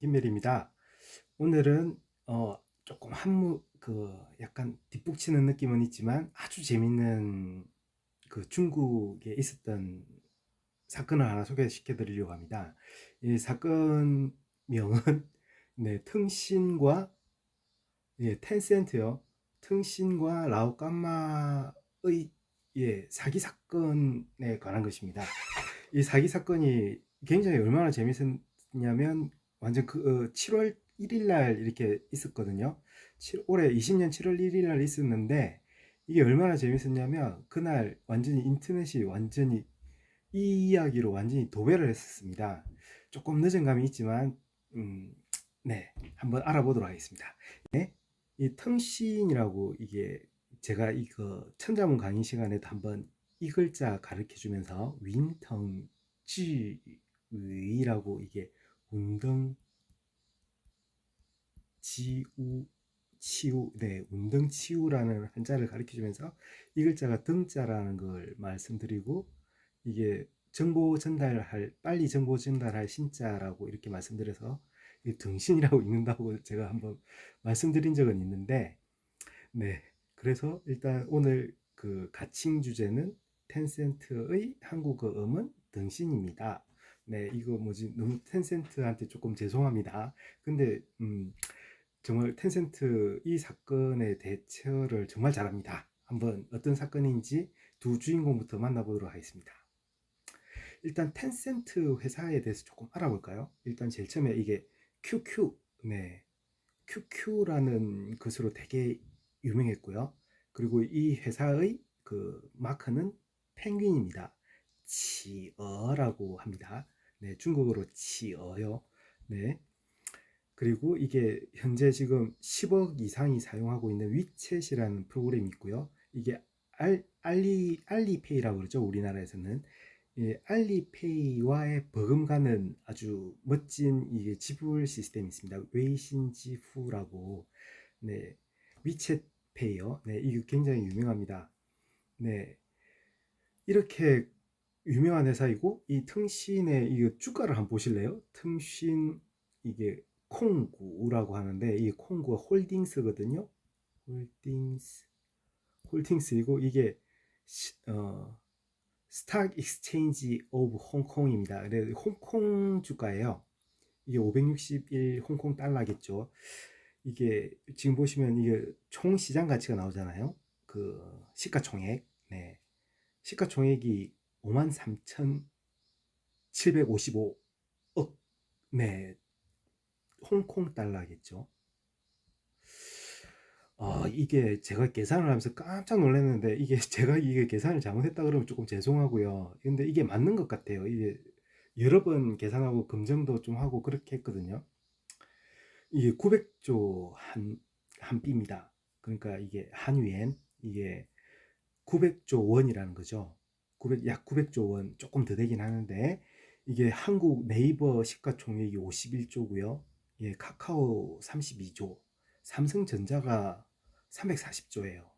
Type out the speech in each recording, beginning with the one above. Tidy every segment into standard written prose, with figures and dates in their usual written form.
김멜입니다. 오늘은 조금 약간 뒷북치는 느낌은 있지만 아주 재밌는 그 중국에 있었던 사건을 하나 소개시켜 드리려고 합니다. 이 사건명은 네,腾讯과 텐센트요.腾讯과 라오까마의 사기 사건에 관한 것입니다. 이 사기 사건이 굉장히 얼마나 재밌었냐면 완전 7월 1일 날 이렇게 있었거든요. 올해 20년 7월 1일 날 있었는데 이게 얼마나 재밌었냐면 그날 완전히 인터넷이 완전히 이 이야기로 완전히 도배를 했었습니다. 조금 늦은 감이 있지만 네, 한번 알아보도록 하겠습니다. 네, 이 텅신이라고 이게 제가 이거 천자문 강의 시간에도 한번 이 글자 가르쳐 주면서 윈텅지위라고 이게 운덩 지우 치우 네 운덩 치우라는 한자를 가르쳐 주면서 이 글자가 등자라는 걸 말씀드리고 이게 정보 전달할 빨리 정보 전달할 신자라고 이렇게 말씀드려서 이 등신이라고 읽는다고 제가 한번 말씀드린 적은 있는데 네, 그래서 일단 오늘 그 가칭 주제는 텐센트의 한국어 음은 등신입니다. 네, 이거 뭐지 너무 텐센트한테 조금 죄송합니다. 근데 정말 텐센트 이 사건의 대처를 정말 잘합니다. 한번 어떤 사건인지 두 주인공부터 만나보도록 하겠습니다. 일단 텐센트 회사에 대해서 조금 알아볼까요? 일단 제일 처음에 이게 QQ, 네, QQ라는 것으로 되게 유명했고요. 그리고 이 회사의 그 마크는 펭귄입니다. 치어라고 합니다. 네, 중국어로 치어요. 네. 그리고 이게 현재 지금 10억 이상이 사용하고 있는 위챗이라는 프로그램이 있고요. 이게 알리페이라고 그러죠. 우리나라에서는. 이 알리페이와의 버금가는 아주 멋진 이게 지불 시스템이 있습니다. 웨이신 지후라고. 네. 위챗페이요. 네, 이게 굉장히 유명합니다. 네. 이렇게 유명한 회사이고 이腾讯의 이 주가를 한번 보실래요?腾讯이게 콩구라고 하는데 이 콩구가 홀딩스거든요. 홀딩스 홀딩스이고 이게 스탁 익스체인지 오브 홍콩입니다. 그래서 홍콩 주가예요. 이게 561 홍콩 달러겠죠. 이게 지금 보시면 이게 총 시장 가치가 나오잖아요. 그 시가총액. 네. 시가총액이 53,755억. 네. 홍콩 달러겠죠. 이게 제가 계산을 하면서 깜짝 놀랐는데 이게 제가 이게 계산을 잘못했다 그러면 조금 죄송하고요. 근데 이게 맞는 것 같아요. 이게 여러 번 계산하고 검증도 좀 하고 그렇게 했거든요. 이게 900조 한 삐입니다. 그러니까 이게 한위엔 이게 900조 원이라는 거죠. 약 900조 원 조금 더 되긴 하는데 이게 한국 네이버 시가총액이 51조고요. 예, 카카오 32조, 삼성전자가 340조예요.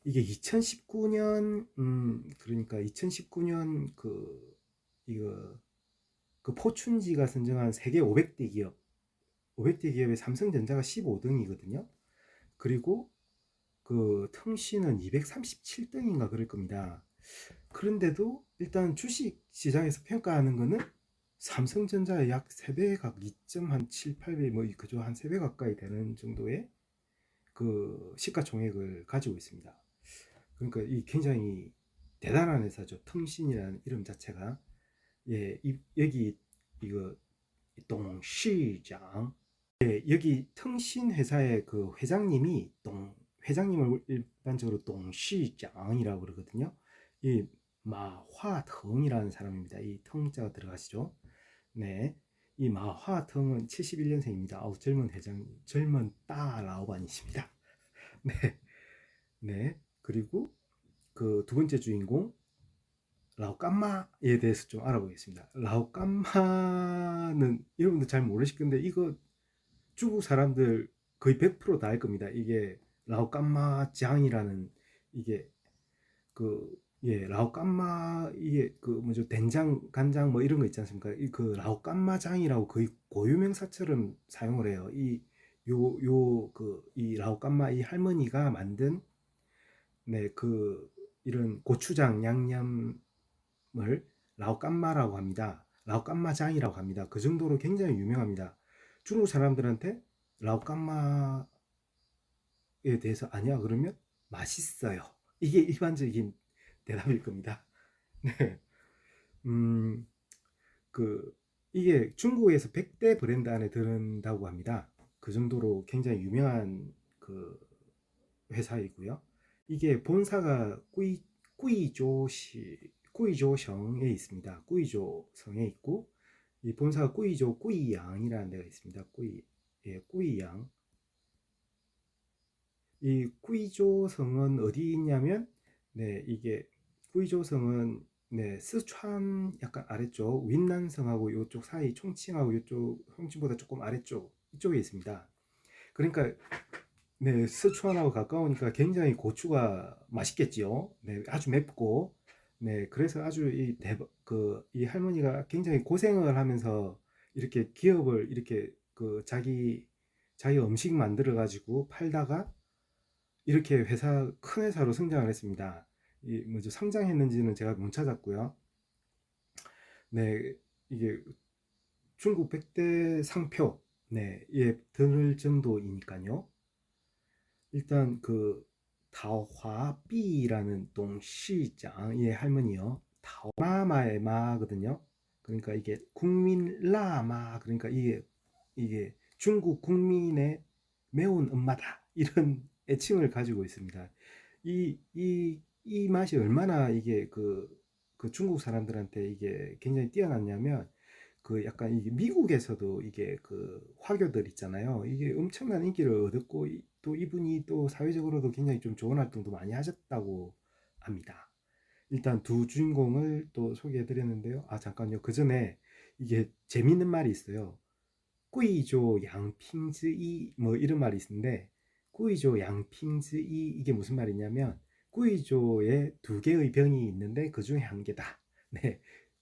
이게 2019년 그러니까 2019년 이거 그 포춘지가 선정한 세계 500대 기업 500대 기업에 삼성전자가 15등이거든요. 그리고 그腾讯은 237등인가 그럴 겁니다. 그런데도 일단 주식 시장에서 평가하는 거는 삼성전자의 약 3배 각 2.7, 8배 뭐 그죠 한 3배 가까이 되는 정도의 그 시가총액을 가지고 있습니다. 그러니까 이 굉장히 대단한 회사죠.腾讯이라는 이름 자체가 여기 이거董事长여기腾讯회사의 그 회장님이 회장님을 일반적으로董事长이라고 그러거든요. 이 마화腾이라는 사람입니다. 이 腾자가 들어가시죠. 네. 이 마화腾은 71년생입니다. 아우 젊은 회장, 젊은 따 라오반이십니다. 네. 네. 그리고 그 두 번째 주인공 라오까마에 대해서 좀 알아보겠습니다. 라오까마는 여러분들 잘 모르실 건데 이거 중국 사람들 거의 100%다 알 겁니다. 이게 라오까마 장이라는 이게 그 예, 라오깐마 이게 그 뭐죠 된장, 간장 뭐 이런 거 있지 않습니까? 이 그 라오깐마장이라고 거의 고유명사처럼 사용을 해요. 이 요 그 이 라오깐마 이 할머니가 만든 네, 그 이런 고추장 양념을 라오깐마라고 합니다. 라오깐마장이라고 합니다. 그 정도로 굉장히 유명합니다. 중국 사람들한테 라오깐마에 대해서 아냐 그러면 맛있어요. 이게 일반적인 대답일 겁니다. 네. 음, 그 이게 중국에서 100대 브랜드 안에 드는다고 합니다. 그 정도로 굉장히 유명한 그 회사이고요. 이게 본사가 꾸이조성에 있습니다. 꾸이조성에 있고 이 본사가 꾸이조 꾸이양이라는 데가 있습니다. 예, 꾸이양. 이 꾸이조성은 어디 있냐면 네, 이게 꾸이조성은 네, 스촨 약간 아래쪽 윈난성하고 이쪽 사이 총칭하고 이쪽 총칭보다 조금 아래쪽 이쪽에 있습니다. 그러니까 네, 스촨하고 가까우니까 굉장히 고추가 맛있겠지요. 네, 아주 맵고 네, 그래서 아주 이 대박 이 할머니가 굉장히 고생을 하면서 이렇게 기업을 이렇게 그 자기 음식 만들어 가지고 팔다가 이렇게 큰 회사로 성장을 했습니다. 이 뭐죠 성장했는지는 제가 못 찾았고요. 네, 이게 중국 100대 상표 네, 예, 들 정도이니까요. 일단 그 다화비라는 동시장의 할머니요. 다마마의 마거든요. 그러니까 이게 국민 라마 그러니까 이게 중국 국민의 매운 엄마다 이런 애칭을 가지고 있습니다. 이 맛이 얼마나 이게 그 중국 사람들한테 이게 굉장히 뛰어났냐면 그 약간 이게 미국에서도 이게 그 화교들 있잖아요. 이게 엄청난 인기를 얻었고 또 이분이 또 사회적으로도 굉장히 좀 좋은 활동도 많이 하셨다고 합니다. 일단 두 주인공을 또 소개해 드렸는데요. 아 잠깐요. 그 전에 이게 재밌는 말이 있어요. 꾸이조 양핑즈이 뭐 이런 말이 있는데 꾸이조 양핑즈이 이게 무슨 말이냐면 꾸이조에 두 개의 병이 있는데 그 중에 한 개다. 네,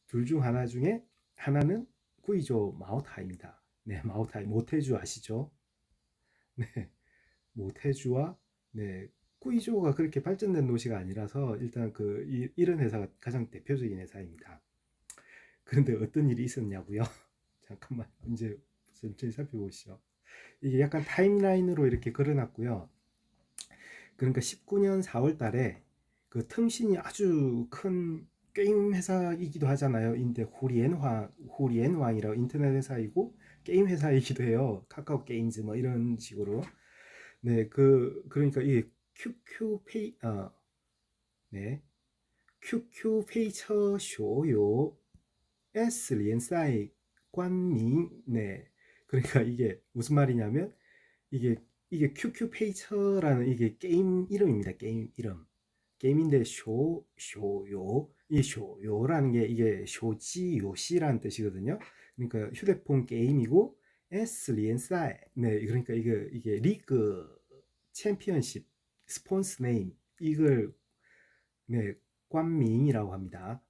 둘 중 하나 중에 하나는 꾸이조 마오타입니다. 네, 마오타이 모태주 아시죠? 네, 모태주와 네 꾸이조가 그렇게 발전된 도시가 아니라서 일단 이런 회사가 가장 대표적인 회사입니다. 그런데 어떤 일이 있었냐고요? 잠깐만 이제 천천히 살펴보시죠. 이게 약간 타임라인으로 이렇게 걸어놨고요. 그러니까 19년 4월 달에 그 腾신이 아주 큰 게임 회사이기도 하잖아요. 인데 후리엔왕이라고 인터넷 회사이고 게임 회사이기도 해요. 카카오 게임즈 뭐 이런 식으로. 네, 그러니까 이 QQ 네, QQ 페이처 쇼요 S連사이 관민 네. 그러니까 이게 무슨 말이냐면 이게 QQ 페이처라는 이게 게임 이름입니다. 게임 이름. 게임인데 쇼요 이 쇼요라는 게 이게 쇼지 요시라는 뜻이거든요. 그러니까 휴대폰 게임이고 S 리엔사이 네 그러니까 이게 리그 챔피언십 스폰스 네임 이걸 네 관밍이라고 합니다.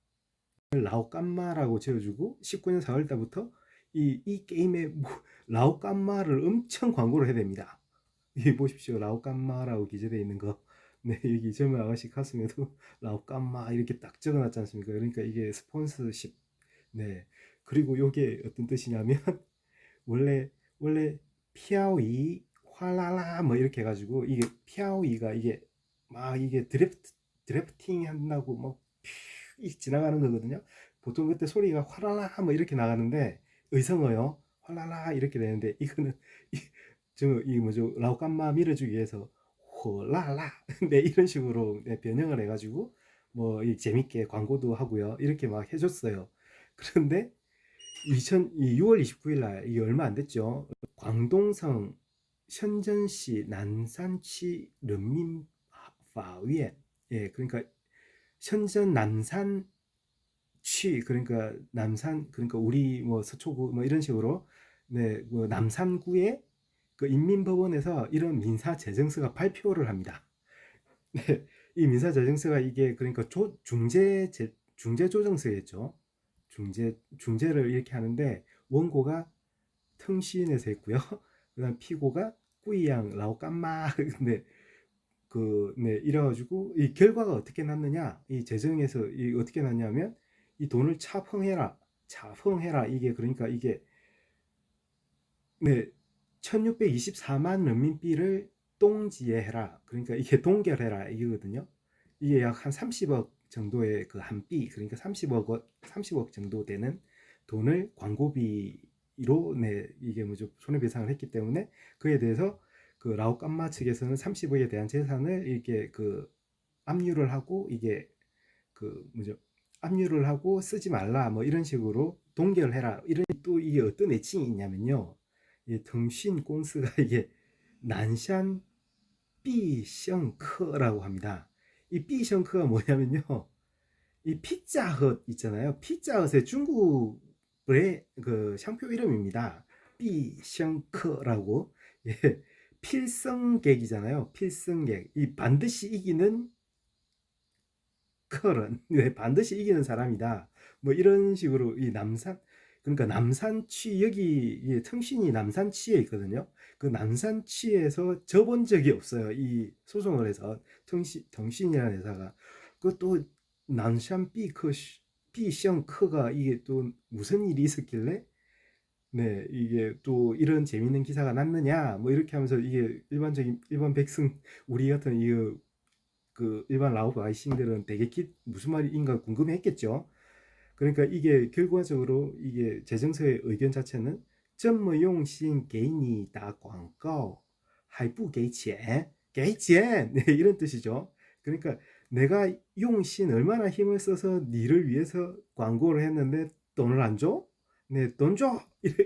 라오깐마라고 지어주고 19년 4월 달부터 이 게임에 뭐, 라오깐마를 엄청 광고를 해야 됩니다. 이 보십시오. 라오깐마라고 기재되어 있는 거. 네, 여기 젊은 아가씨 가슴에도 라오깐마 이렇게 딱 적어놨지 않습니까? 그러니까 이게 스폰서십. 네. 그리고 이게 어떤 뜻이냐면 원래 피아오이 화라라 뭐 이렇게 해가지고 이게 피아오이가 이게 막 이게 드래프팅 한다고 뭐 지나가는 거거든요. 보통 그때 소리가 화라라 뭐 이렇게 나가는데 의성어요. 화라라 이렇게 되는데 이거는 이 뭐죠 라오깐마 밀어주기 위해서 호라라 네 이런 식으로 네, 변형을 해가지고 뭐 재밌게 광고도 하고요 이렇게 막 해줬어요. 그런데 6월 29일 날 이게 얼마 안 됐죠. 광동성 현전시 난산치 른민파위에 예 그러니까 현전 남산 취 그러니까 남산 그러니까 우리 뭐 서초구 뭐 이런 식으로 네 뭐 남산구의 그 인민법원에서 이런 민사 재정서가 발표를 합니다. 네, 이 민사재정서가 이게 그러니까 중재조정서겠죠. 중재를 이렇게 하는데 원고가 腾讯에서 했고요. 그다음 피고가 꾸이양 라오깐마 근데 이래가지고 이 결과가 어떻게 났느냐 이 재정에서 이 어떻게 났냐면 이 돈을 차펑해라 이게 그러니까 이게 네 1624만人民币를 똥지해라 그러니까 이게 동결해라 이거거든요. 이게 약 한 30억 정도의 그 한비 그러니까 30억 정도 되는 돈을 광고비로 이게 뭐죠 손해배상을 했기 때문에 그에 대해서 그 라오깜마 측에서는 30억에 대한 재산을 이렇게 그 압류를 하고 이게 그 뭐죠 압류를 하고 쓰지 말라 뭐 이런 식으로 동결해라 이런 또 이게 어떤 애칭이 있냐면요 이腾讯 공司가 이게 난샨 삐성커라고 합니다. 이 삐성커가 뭐냐면요 이 피자헛 있잖아요 피자헛의 중국의 그 상표 이름입니다. 삐성커라고 예, 필승객이잖아요 필승객 이 반드시 이기는 커런 네, 반드시 이기는 사람이다. 뭐 이런 식으로 이 남산 그러니까 남산취 여기 腾讯이 남산취에 있거든요. 그 남산취에서 져본 적이 없어요. 이 소송을 해서 腾讯이라는 회사가 그또 남산 비성커가 이게 또 무슨 일이 있었길래 네 이게 또 이런 재밌는 기사가 났느냐 뭐 이렇게 하면서 이게 일반 백성 우리 같은 이 그 일반 라오브 아이싱들은 되게 무슨 말인가 궁금해했겠죠. 그러니까 이게 결과적으로 이게 재정서의 의견 자체는 这么用心给你打广告还不给钱给钱 네, 이런 뜻이죠. 그러니까 내가 용신 얼마나 힘을 써서 니를 위해서 광고를 했는데 돈을 안 줘? 네, 돈 줘!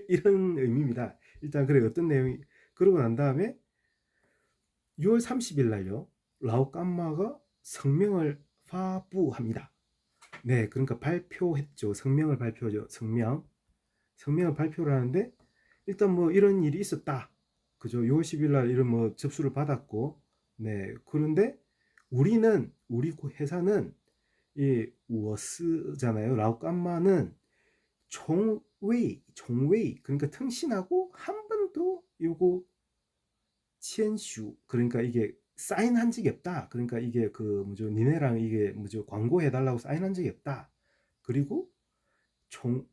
이런 의미입니다. 일단 그래 어떤 내용이 그러고 난 다음에 6월 30일 날요. 라오깜마가 성명을发布합니다. 네, 그러니까 발표했죠. 성명을 발표죠. 성명을 발표를 하는데 일단 뭐 이런 일이 있었다. 그죠? 6월 10일 날 이런 뭐 접수를 받았고, 네, 그런데 우리 회사는 이 워스잖아요. 라오깜마는 종웨이 그러니까 腾讯하고 한 번도 요거 치엔슈 그러니까 이게 사인한 적이 없다. 그러니까 이게 그 뭐죠 니네랑 이게 뭐죠 광고해 달라고 사인한 적이 없다. 그리고 종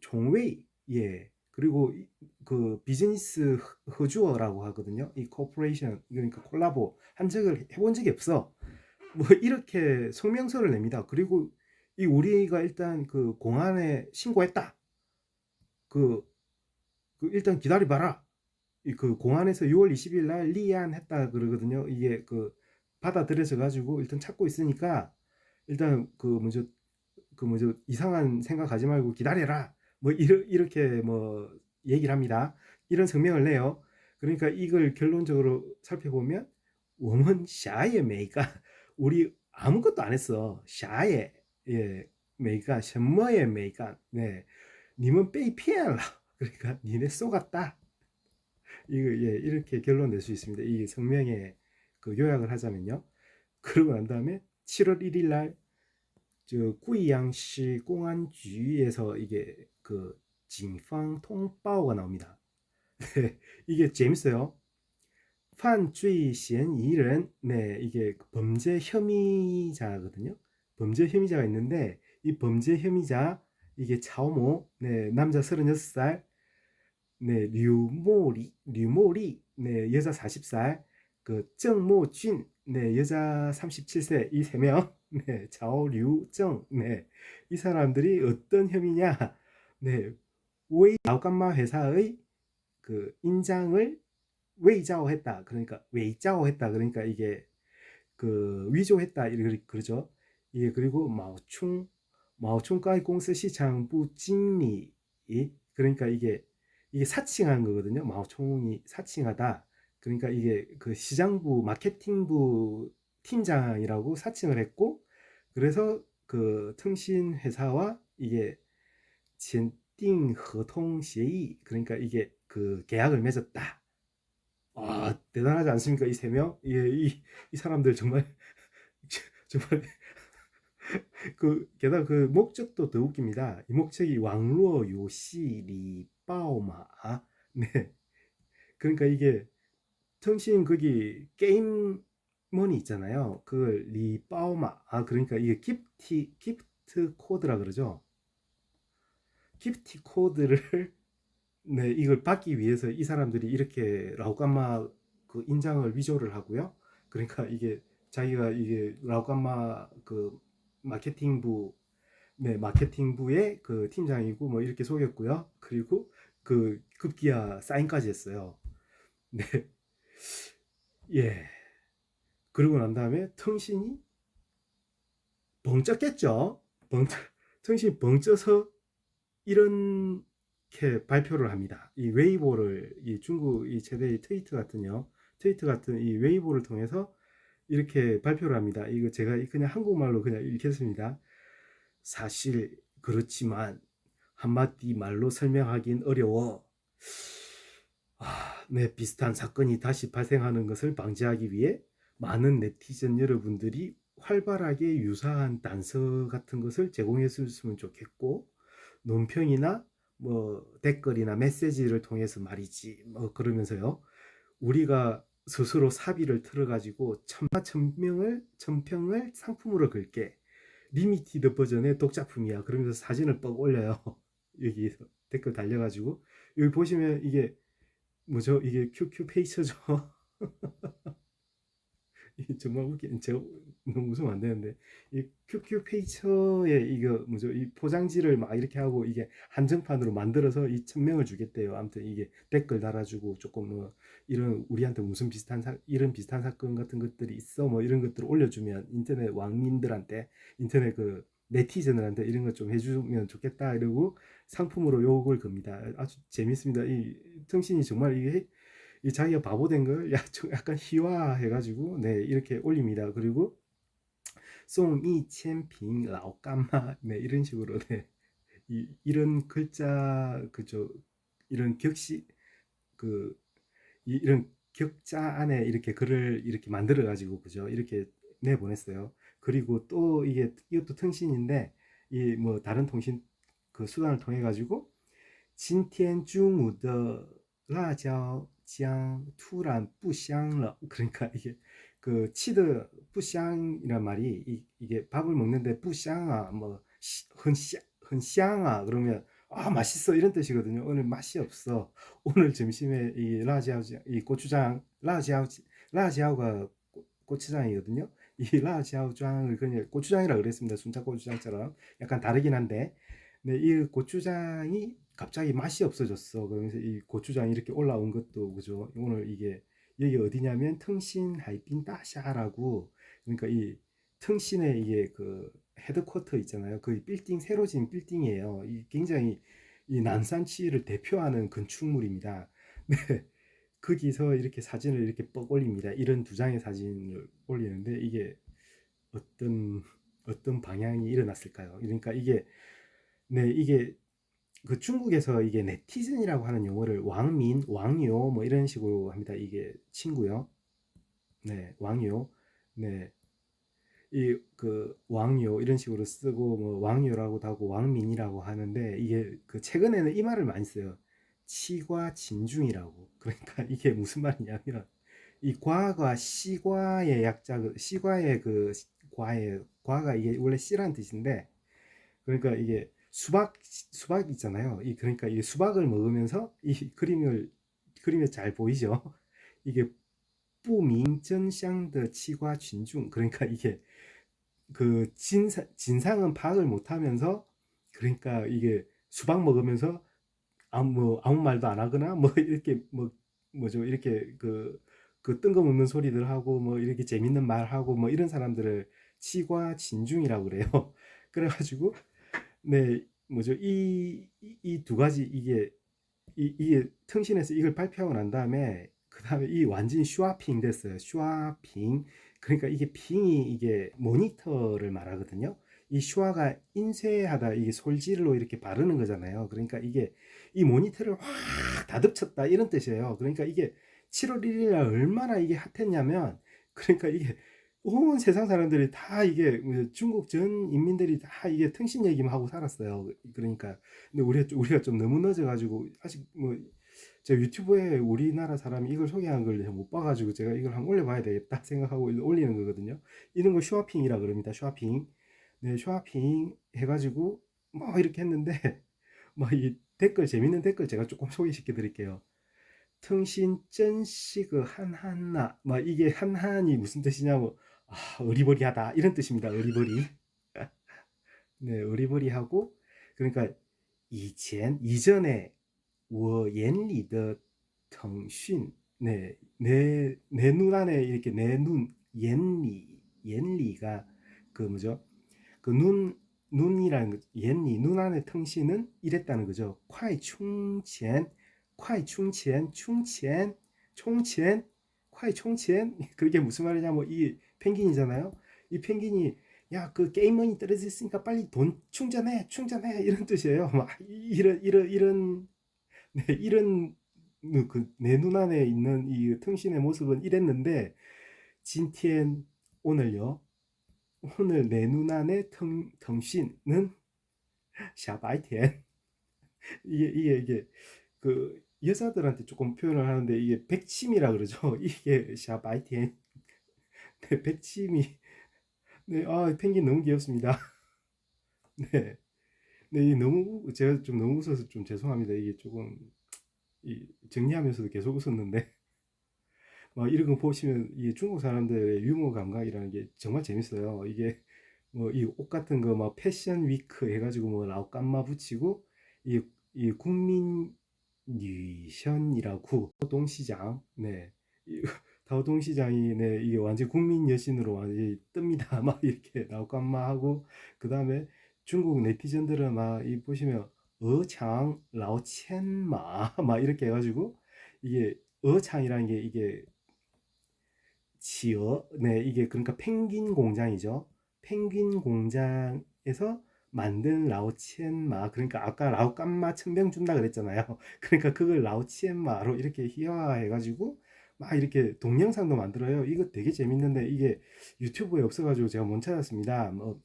종웨이 예 그리고 그 비즈니스 허주어라고 하거든요. 이 코퍼레이션 그러니까 콜라보 한 적을 해본 적이 없어. 뭐 이렇게 성명서를 냅니다. 그리고 이 우리가 일단 그 공안에 신고했다. 그, 그 일단 기다려봐라. 그 공안에서 6월 20일 날 리안했다 그러거든요. 이게 그 받아들여져 가지고 일단 찾고 있으니까 일단 그 뭐죠 이상한 생각하지 말고 기다려라. 뭐 이렇게 뭐 얘기를 합니다. 이런 성명을 내요. 그러니까 이걸 결론적으로 살펴보면 워먼 샤의 메이가 우리 아무것도 안 했어. 샤의 예 메이가 셔머의 메이가 네 님은 빼이 피해라. 그러니까 니네 쏘갔다. 이거 예, 이렇게 결론 낼 수 있습니다. 이 성명에 그 요약을 하자면요. 그러고 난 다음에 7월 1일 날저 구이양시 공안局에서 이게 그警方 통보가 나옵니다. 이게 재밌어요. 犯罪嫌疑人 네, 이게 범죄 혐의자거든요. 범죄 혐의자가 있는데 이 범죄 혐의자 이게 차오모 네, 남자 36살 네, 류모리, 네, 여자 40살, 그 정모준, 네, 여자 37세, 이 세 명, 네, 자오류정, 네, 이 사람들이 어떤 혐의냐, 네, 아오감마 회사의 그 인장을 웨이자오했다, 그러니까 이게 그 위조했다, 이렇게 그러죠. 이게 그리고 마오충가이 공司 시장부经理 그러니까 이게 사칭한 거거든요. 마오총이 사칭하다. 그러니까 이게 그 시장부 마케팅부 팀장이라고 사칭을 했고 그래서 그 腾讯 회사와 이게 签订 合同 协议 그러니까 이게 그 계약을 맺었다. 아, 대단하지 않습니까? 이 세 명? 예, 이 사람들 정말 정말 게다가 그 목적도 더 웃깁니다. 이 목적이 왕루어 요시 리바오마. 네. 그러니까 이게 통신 거기 게임머니 있잖아요. 그걸 리바오마. 그러니까 이게 기프트 코드라 그러죠. 기프티 코드를 네, 이걸 받기 위해서 이 사람들이 이렇게 라오감마 그 인장을 위조를 하고요. 그러니까 이게 자기가 이게 라오감마 그 마케팅부 네, 마케팅부의 그 팀장이고 뭐 이렇게 속였고요. 그리고 그 급기야 사인까지 했어요. 네. 예. 그러고 난 다음에 통신이 벙쪘겠죠. 벙 통신이 벙쪄서 이렇게 발표를 합니다. 이 웨이보를 이 중국 이 최대의 트위트 같은 이 웨이보를 통해서 이렇게 발표를 합니다. 이거 제가 그냥 한국말로 그냥 읽겠습니다. 사실 그렇지만 한마디 말로 설명하긴 어려워. 네, 비슷한 사건이 다시 발생하는 것을 방지하기 위해 많은 네티즌 여러분들이 활발하게 유사한 단서 같은 것을 제공해 주셨으면 좋겠고, 논평이나 뭐 댓글이나 메시지를 통해서 말이지 뭐 그러면서요, 우리가 스스로 사비를 틀어가지고 천평을 상품으로 걸게. 리미티드 버전의 독작품이야. 그러면서 사진을 뻑 올려요. 여기 댓글 달려가지고 여기 보시면 이게 뭐죠? 이게 QQ 페이처죠. 정말 웃긴, 제가 너무 웃으면 안 되는데, 이 QQ 페이처에 이거 뭐죠? 이 포장지를 막 이렇게 하고 이게 한정판으로 만들어서 이 1000명을 주겠대요. 아무튼 이게 댓글 달아주고 조금 뭐 이런 우리한테 무슨 이런 비슷한 사건 같은 것들이 있어 뭐 이런 것들을 올려주면 인터넷 왕민들한테 인터넷 그 네티즌들한테 이런 것 좀 해주면 좋겠다 이러고 상품으로 요걸 겁니다. 아주 재밌습니다. 이 통신이 정말 이게 이 자기가 바보 된 걸 약간 희화해가지고 네 이렇게 올립니다. 그리고 송이 챔핑 라오까마 네 이런 식으로 네 이런 글자 그죠 이런 격시 그 이런 격자 안에 이렇게 글을 이렇게 만들어 가지고 그죠 이렇게 내보냈어요. 그리고 또 이것도 통신인데 이 뭐 다른 통신 그 수단을 통해 가지고 今天中午的辣椒酱突然不香了. 그러니까 이게 그 치드 뿌샹이란 말이 이게 밥을 먹는데 뿌샹아 뭐 흔香아 그러면 맛있어 이런 뜻이거든요. 오늘 맛이 없어. 오늘 점심에 이 라지아오 이 고추장 라지아오가 고추장이거든요. 이 라지아오장을 그냥 고추장이라 그랬습니다. 순차 고추장처럼 약간 다르긴 한데 네, 이 고추장이 갑자기 맛이 없어졌어. 그러면서 이 고추장이 이렇게 올라온 것도 그죠. 오늘 이게 여기 어디냐면 텅신 하이틴 따샤라고 그러니까 이 텅신의 이게 그 헤드쿼터 있잖아요. 그 빌딩 새로 지은 빌딩이에요. 이 굉장히 이 난산치를 대표하는 건축물입니다. 네. 거기서 이렇게 사진을 이렇게 뻑 올립니다. 이런 두 장의 사진을 올리는데 이게 어떤 방향이 일어났을까요? 그러니까 이게 네, 이게 그 중국에서 이게 네티즌이라고 하는 용어를 왕민, 왕요 뭐 이런 식으로 합니다. 이게 친구요. 네, 왕요. 네. 이 그 왕요 이런 식으로 쓰고 뭐 왕요라고도 하고 왕민이라고 하는데 이게 그 최근에는 이 말을 많이 써요. 치과 진중이라고. 그러니까 이게 무슨 말이냐면 이 과가 시과의 약자 시과의 그 과의 과가 이게 원래 씨라는 뜻인데 그러니까 이게 수박 있잖아요. 그러니까 이 수박을 먹으면서 이 그림에 잘 보이죠. 이게 뿌민전샹的 치과 진중 그러니까 이게 그 진상은 파악을 못하면서 그러니까 이게 수박 먹으면서 아무 말도 안 하거나 뭐 이렇게 뭐 뭐죠 이렇게 그 뜬금없는 소리들 하고 뭐 이렇게 재밌는 말 하고 뭐 이런 사람들을 치과 진중이라고 그래요. 그래가지고 네, 뭐죠? 이 두 가지 이게 통신에서 이걸 발표하고 난 다음에 그 다음에 이 완전히 슈아핑 됐어요. 슈아핑. 그러니까 이게 핑이 이게 모니터를 말하거든요. 이 슈아가 인쇄하다 이게 솔질로 이렇게 바르는 거잖아요. 그러니까 이게 이 모니터를 확 다듬쳤다 이런 뜻이에요. 그러니까 이게 7월 1일 날 얼마나 이게 핫했냐면 그러니까 이게 온 세상 사람들이 다 이게 뭐 중국 전 인민들이 다 이게 통신 얘기만 하고 살았어요. 그러니까 근데 우리가 좀 너무 늦어가지고 아직 뭐 제가 유튜브에 우리나라 사람이 이걸 소개한 걸 못 봐가지고 제가 이걸 한번 올려봐야 되겠다 생각하고 올리는 거거든요. 이런 거 쇼핑이라 그럽니다. 쇼핑. 네, 쇼핑 해가지고 뭐 이렇게 했는데 뭐 이 댓글 재밌는 댓글 제가 조금 소개시켜 드릴게요. 텅신 쩐시그 한한나 막 이게 한한이 무슨 뜻이냐고 어리버리하다 이런 뜻입니다. 어리버리. 네, 어리버리하고 그러니까 이전에 我眼里的腾讯 네, 내 눈 안에 이렇게 내 눈,眼里가 그 뭐죠? 그 눈이라는 거, 옌니 눈 안에 腾신은 이랬다는 거죠. 콰이 충첸, 콰이 충첸, 충첸, 총첸, 콰이 총첸. 그게 무슨 말이냐면 이 펭귄이잖아요. 이 펭귄이 야 그 게임머니 떨어져 있으니까 빨리 돈 충전해, 충전해 이런 뜻이에요. 막 이런 네, 이런 그내 눈 안에 있는 이 腾신의 모습은 이랬는데 진티엔 오늘요. 오늘 내 눈안의 腾신은 샤바이텐 이게 그 여자들한테 조금 표현을 하는데 이게 백침이라 그러죠. 이게 샤바이텐 네, 백침이 네, 펭귄 너무 귀엽습니다. 네, 네, 너무 제가 좀 너무 웃어서 좀 죄송합니다. 이게 조금 정리하면서도 계속 웃었는데 이런 거 보시면 이 중국 사람들의 유머 감각이라는 게 정말 재밌어요. 이게 뭐 이 옷 같은 거 막 패션 위크 해가지고 뭐 라오깐마 붙이고 이 국민 뉘션이라고 다오동시장 네 다오동시장이 네 이게 완전 국민 여신으로 완전히 뜹니다. 막 이렇게 라오깐마 하고 그 다음에 중국 네티즌들은 막 이 보시면 어창 라오첸마 막 이렇게 해가지고 이게 어창이라는 게 이게 지어 네 이게 그러니까 펭귄 공장이죠. 펭귄 공장에서 만든 라오치엔마 그러니까 아까 라오깐마 천병 준다 그랬잖아요. 그러니까 그걸 라오치엔마로 이렇게 희화해 가지고 막 이렇게 동영상도 만들어요. 이거 되게 재밌는데 이게 유튜브에 없어가지고 제가 못 찾았습니다. 뭐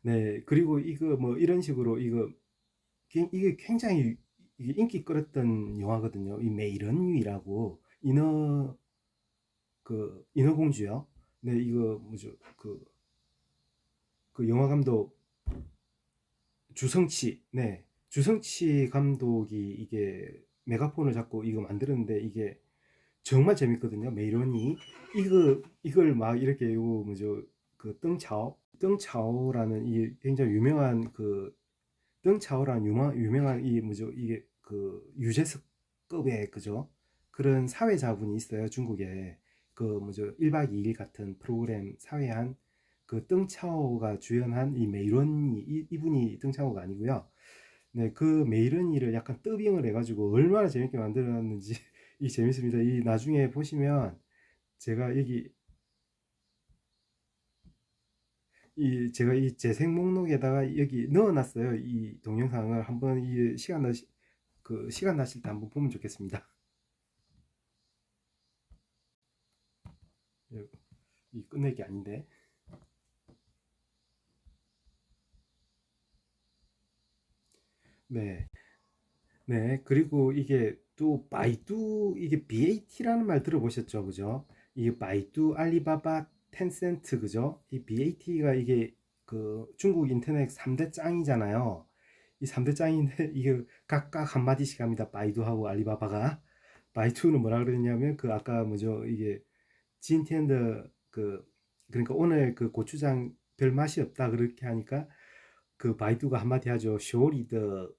네 그리고 이거 뭐 이런 식으로 이게 굉장히 이게 인기 끌었던 영화거든요. 이 메이런유이라고 인어공주요. 네, 이거 뭐죠? 그 영화 감독 주성치, 네, 주성치 감독이 이게 메가폰을 잡고 이거 만들었는데 이게 정말 재밌거든요. 메이런이 이걸 막 이렇게 요 뭐죠? 그 덩차오라는 이 굉장히 유명한 그 덩차오라는 유명한 이 뭐죠? 이게 그 유재석급의 그죠? 그런 사회자분이 있어요. 중국에 그 뭐죠? 1박 2일 같은 프로그램 사회한 그 덩차오가 주연한 이 메이런이 이분이 덩차오가 아니고요. 네, 그 메이런이를 약간 더빙을 해가지고 얼마나 재밌게 만들었는지 이 재밌습니다. 이 나중에 보시면 제가 제가 이 재생 목록에다가 여기 넣어놨어요. 이 동영상을 한번 이 시간 나실 때 한번 보면 좋겠습니다. 이 끝내기 아닌데. 네. 네. 그리고 이게 또 바이두 이게 BAT라는 말 들어보셨죠? 그죠? 이 바이두, 알리바바, 텐센트 그죠? 이 BAT가 이게 그 중국 인터넷 3대 짱이잖아요. 이 3대 짱인데 이게 각각 한마디씩 합니다. 바이두하고 알리바바가. 바이두는 뭐라 그러냐면 그 아까 뭐죠? 이게 진티엔더 그러니까 오늘 그 고추장 별 맛이 없다 그렇게 하니까 그 바이두가 한마디 하죠. 쇼리더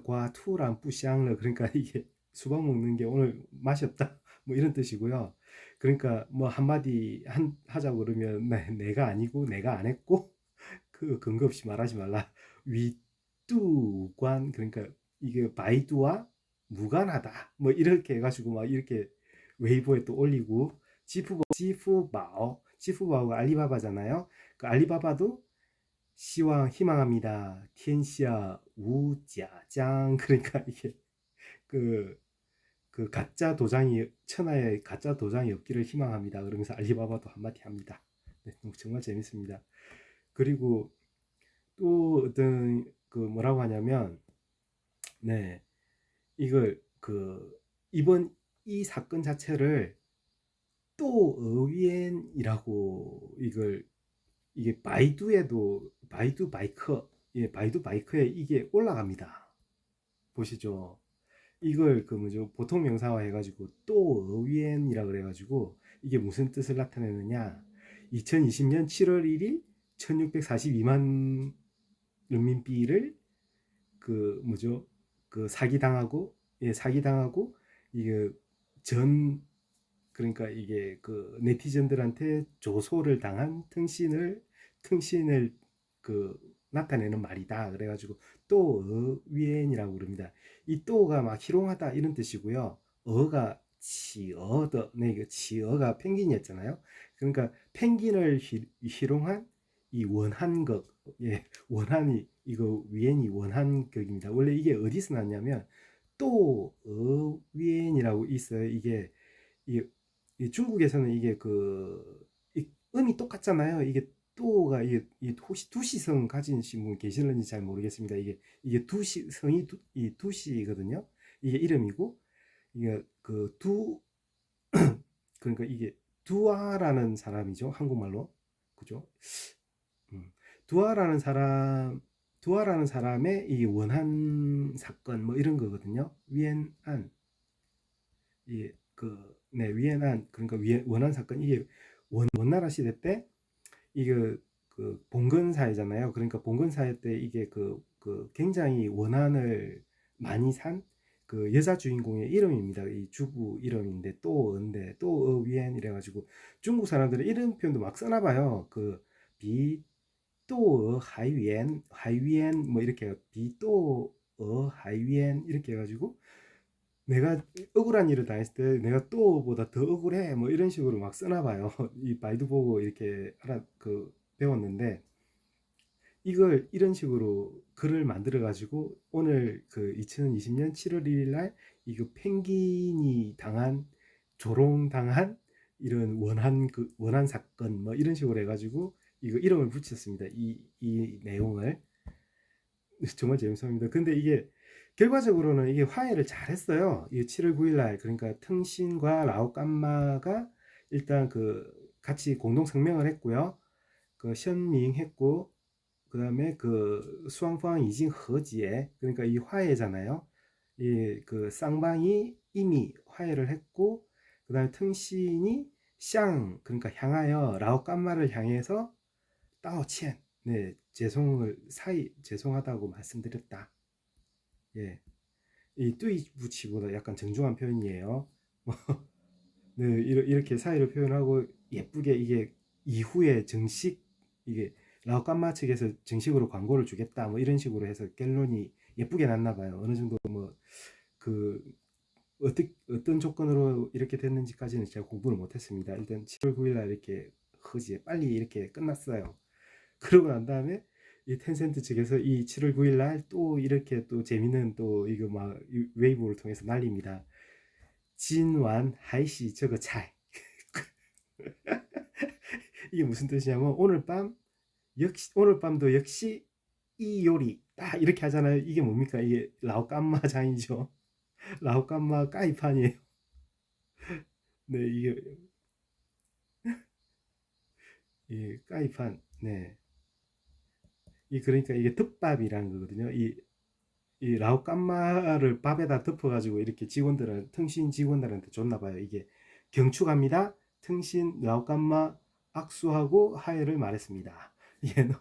과 투랑 뿌샹러 그러니까 이게 수박 먹는 게 오늘 맛이 없다 뭐 이런 뜻이고요. 그러니까 뭐 한마디 하자고 그러면 내가 아니고 내가 안 했고 그 근거 없이 말하지 말라. 위뚜관 그러니까 이게 바이두와 무관하다 뭐 이렇게 해가지고 막 이렇게 웨이보에 또 올리고 지푸바오가 알리바바잖아요. 그 알리바바도 희망합니다. 텐시아 우짜짱 그러니까 이게 그 그 가짜 도장이 천하에 가짜 도장이 없기를 희망합니다. 그러면서 알리바바도 한마디 합니다. 네, 정말 재밌습니다. 그리고 또 어떤 그 뭐라고 하냐면 네 이걸 그 이번 이 사건 자체를 또 어휘엔이라고 이걸 이게 바이두에도 바이두 바이크 예 바이두 바이크에 이게 올라갑니다. 보시죠. 이걸 그 뭐죠 보통 명사화 해가지고 또 어휘엔이라 그래가지고 이게 무슨 뜻을 나타내느냐 2020년 7월 1일 1642만 른민비를 그 뭐죠 그 사기당하고 예 사기당하고 이게 전 그러니까 이게 그 네티즌들한테 조소를 당한 등신을 그 나타내는 말이다. 그래가지고 또 어위엔이라고 그럽니다. 이 또가 막 희롱하다 이런 뜻이고요. 어가 치어더 네, 그 치어가 펭귄이었잖아요. 그러니까 펭귄을 희롱한 이 원한극 예, 원한이 이거 위엔이 원한극입니다. 원래 이게 어디서 났냐면 또 어위엔이라고 있어요. 이, 이 중국에서는 이게 이 음이 똑같잖아요. 이게 또가 이 두시성 가진 분 계실는지 잘 모르겠습니다. 이게 두시 성이 이 두시거든요. 이게 이름이고 이게 두 그러니까 이게 두아라는 사람이죠. 한국말로 그죠? 음. 두아라는 사람 두아라는 사람의 이 원한 사건 뭐 이런 거거든요. 위엔안 네, 위엔안 그러니까 원한 사건 이게 원나라 시대 때 이게 그 봉건 사회잖아요. 그러니까 봉건 사회 때 이게 굉장히 원한을 많이 산 그 여자 주인공의 이름입니다. 이 주부 이름인데 또 위엔 이래가지고 중국 사람들은 이름 표현도 막 써나 봐요. 또 하이위엔 뭐 이렇게 하이위엔 이렇게 해가지고 내가 억울한 일을 당했을 때 내가 또보다 더 억울해 뭐 이런 식으로 막 쓰나 봐요. 이 바이두 보고 이렇게 배웠는데 이걸 이런 식으로 글을 만들어 가지고 오늘 그 2020년 7월 1일 날 이거 펭귄이 당한 조롱당한 이런 원한 사건 뭐 이런 식으로 해가지고 이거 이름을 붙였습니다. 이 내용을 정말 재밌습니다. 근데 이게 결과적으로는 이게 화해를 잘했어요. 이 7월 9일 날 그러니까 腾신과 라오깜마가 일단 같이 공동 성명을 했고요. 현밍했고 그다음에 수왕方 이징 허지에 그러니까 이 화해잖아요. 이 쌍방이 이미 화해를 했고 그다음에 腾신이 그러니까 향하여 라오깜마를 향해서 따오첸 네 죄송하다고 말씀드렸다. 예, 이 뚜이부치보다 약간 정중한 표현이에요. 네, 이렇게 사이를 표현하고 예쁘게 이게 이후에 이게 라오깜마 측에서 정식으로 광고를 주겠다 뭐 이런 식으로 해서 결론이 예쁘게 났나 봐요. 어느 정도 그 어떤 조건으로 이렇게 됐는지까지는 제가 공부를 못했습니다. 일단 7월 9일 날 이렇게 허지에 빨리 이렇게 끝났어요. 그러고 난 다음에 이 텐센트 측에서 이 7월 9일 날 또 이렇게 또 재밌는 또 이거 막 웨이브를 통해서 날립니다. 진완 하이시 저거 차이 이게 무슨 뜻이냐면 오늘 밤도 역시 이 요리 딱 이렇게 하잖아요. 이게 뭡니까? 이게 라오깜마 장이죠. 라오깜마 까이판이에요. 네, 이 까이판. 네. 그러니까 이게 덮밥이라는 거거든요. 이 라오깜마를 밥에다 덮어가지고 이렇게 腾신 직원들한테 줬나 봐요. 이게 경축합니다. 腾신 라오깜마 악수하고 하해를 말했습니다. 얘는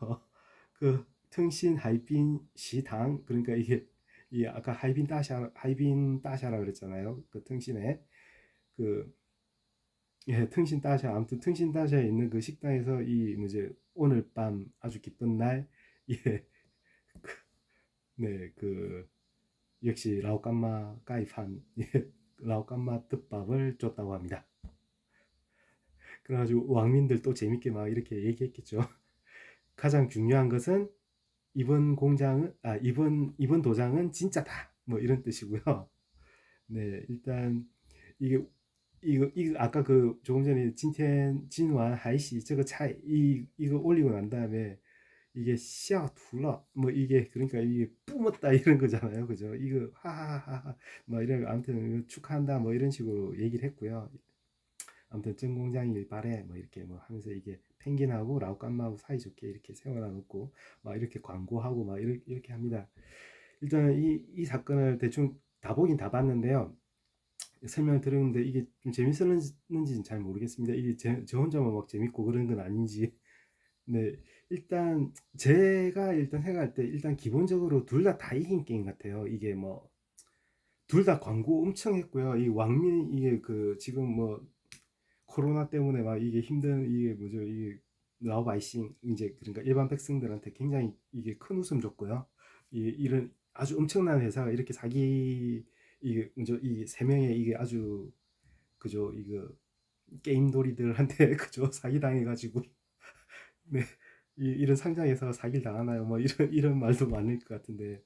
腾신 하이빈 시당 그러니까 이 아까 하이빈 따샤라 그랬잖아요. 腾신에 그 腾신 따샤 아무튼 腾신 따샤에 있는 그 식당에서 이 뭐지 오늘 밤 아주 기쁜 날 예, 네, 역시 라오깜마 까이판 라오깜마 덮밥을 줬다고 합니다. 그래가지고 왕민들 또 재밌게 막 이렇게 얘기했겠죠. 가장 중요한 것은 이번 도장은 진짜다. 뭐 이런 뜻이고요. 네, 일단 이게 이거 아까 그 조금 전에 진텐 진완 하이시 저거 차이 이거 올리고 난 다음에 이게 시야 둘러 뭐 이게 그러니까 이게 뿜었다 이런 거잖아요, 그죠? 이거 하하하하 뭐 이런 아무튼 축하한다 뭐 이런 식으로 얘기를 했고요. 아무튼 전 공장이 발에 뭐 이렇게 뭐 하면서 이게 펭귄하고 라오깐마하고 사이좋게 이렇게 세워놔 놓고 막 이렇게 광고하고 막 이렇게 합니다. 일단 이 사건을 대충 다 보긴 다 봤는데요. 설명을 들었는데 이게 좀 재밌었는지는 잘 모르겠습니다. 이게 저 혼자만 막 재밌고 그런 건 아닌지. 네, 일단 제가 일단 생각할 때 일단 기본적으로 둘 다 이긴 게임 같아요. 이게 뭐 둘 다 광고 엄청 했고요. 이 왕민 이게 그 지금 뭐 코로나 때문에 막 이게 힘든 이게 뭐죠? 이게 라오바이싱 이제 그러니까 일반 백성들한테 굉장히 이게 큰 웃음 줬고요. 이런 아주 엄청난 회사가 이렇게 사기 이게 뭐죠? 이 세 명의 이게 아주 그죠? 이거 게임돌이들한테 그죠? 사기 당해가지고 네. 이런 상장에서 사기를 당하나요? 뭐 이런 말도 많을 것 같은데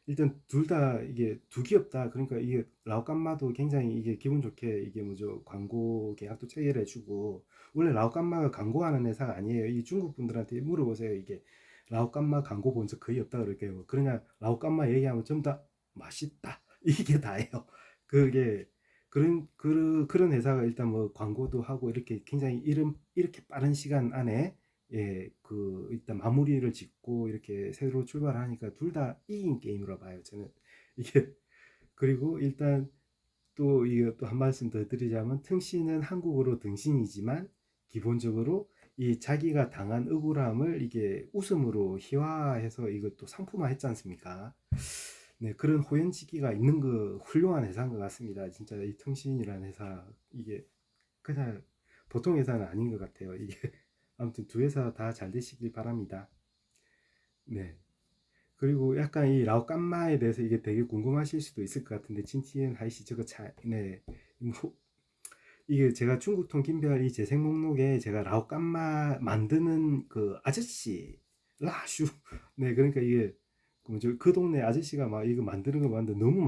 일단 둘 다 이게 두 기업 다 그러니까 이게 라오깐마도 굉장히 이게 기분 좋게 이게 뭐죠 광고 계약도 체결해주고 원래 라오깐마가 광고하는 회사가 아니에요. 이 중국 분들한테 물어보세요. 이게 라오깐마 광고 본 적 거의 없다 그럴게요. 그러냐 라오깐마 얘기하면 전부 다 맛있다 이게 다예요. 그게 그런 회사가 일단 뭐 광고도 하고 이렇게 굉장히 이렇게 빠른 시간 안에 그 일단 마무리를 짓고 이렇게 새로 출발하니까 둘 다 이긴 게임으로 봐요, 저는. 이게 그리고 일단 또 이게 또 한 말씀 더 드리자면 등신은 한국어로 등신이지만 기본적으로 이 자기가 당한 억울함을 이게 웃음으로 희화해서 이것도 상품화 했지 않습니까? 네, 그런 호연지기가 있는 그 훌륭한 회사인 것 같습니다. 진짜 이 통신이라는 회사 이게 그냥 보통 회사는 아닌 것 같아요. 이게 아무튼 두 회사 다 잘 되시길 바랍니다. 네. 그리고 약간 이 라오깐마에 대해서 이게 되게 궁금하실 수도 있을 것 같은데 진티엔 하이시 저거 네. 뭐 이게 제가 중국통 김별 이 재생 목록에 제가 라오깐마 만드는 그 아저씨 라슈 네 그러니까 이게 그 뭐죠 그 동네 아저씨가 막 이거 만드는 거 봤는데 너무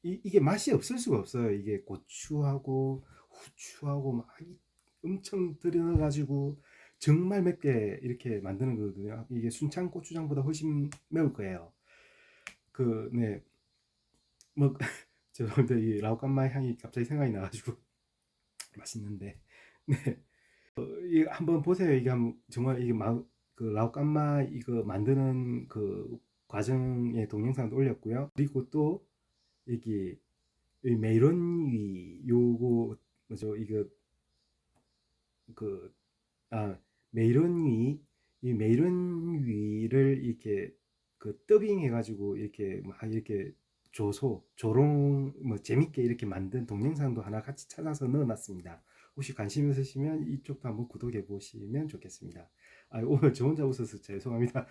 이게 맛이 없을 수가 없어요. 이게 고추하고 후추하고 막 엄청 들여넣어가지고 정말 맵게 이렇게 만드는 거거든요. 이게 순창 고추장보다 훨씬 매울 거예요. 그, 네, 뭐, 죄송합니다. 이 라오깐마 향이 갑자기 생각이 나가지고 맛있는데, 네, 이 한번 보세요. 이게 정말 이게 그 라오깐마 이거 만드는 그 과정의 동영상도 올렸고요. 그리고 또 여기 이 메론위 요거 뭐죠? 이거 그 메이런위 이 메이런위를 이렇게 그 더빙 해가지고 이렇게 막 이렇게 조롱 뭐 재밌게 이렇게 만든 동영상도 하나 같이 찾아서 넣어놨습니다. 혹시 관심 있으시면 이쪽도 한번 구독해 보시면 좋겠습니다. 오늘 저 혼자 웃어서 죄송합니다.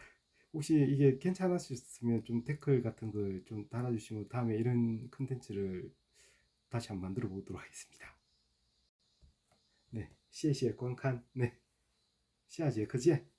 혹시 이게 괜찮으셨으면 좀 댓글 같은 걸 좀 달아주시면 다음에 이런 컨텐츠를 다시 한번 만들어 보도록 하겠습니다. 네, 谢谢观看，네，下节课见。